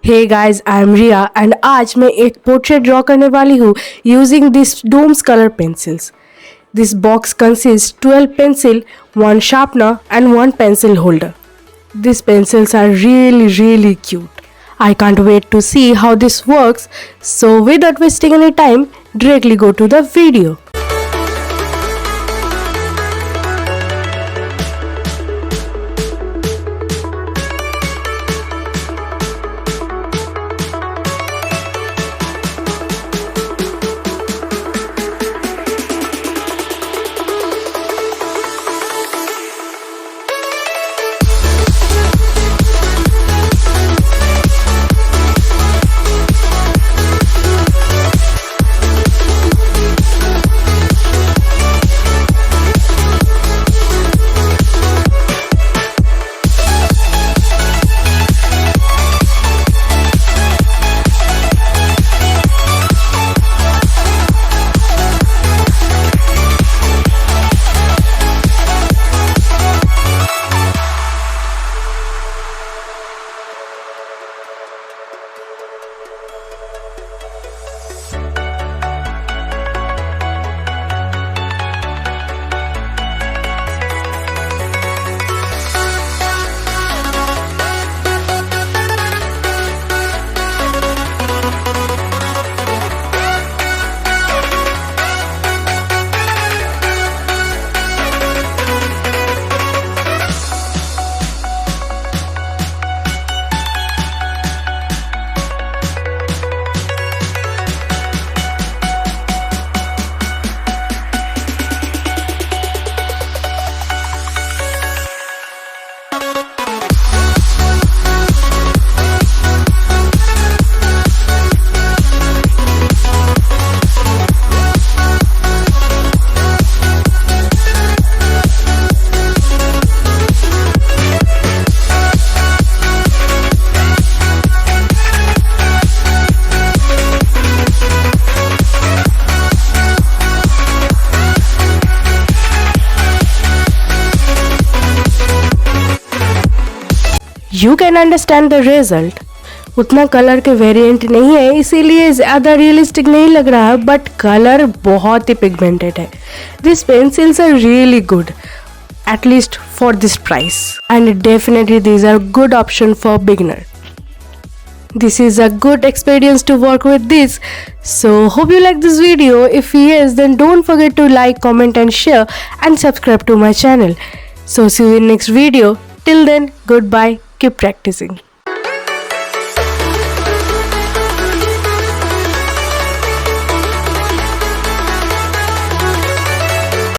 Hey guys, I am Riya and आज मैं एक पोर्ट्रेट ड्रॉ करने वाली हूँ using this DOMS colour pencils. This box consists 12 pencil, 1 sharpener and 1 pencil holder. These pencils are really cute. I can't wait to see how this works. So without wasting any time, directly go to the video. You can understand the result. उतना colour के variant नहीं है इसीलिए ज़्यादा realistic नहीं लग रहा, but colour बहुत ही पिगमेंटेड है. This pencils are really good, at least for this price, and definitely these are good option for beginner. This is a good experience to work with this. So hope you like this video. If yes, then don't forget to like, comment and share and subscribe to my channel. So see you in next video. Till then, goodbye. Keep practicing.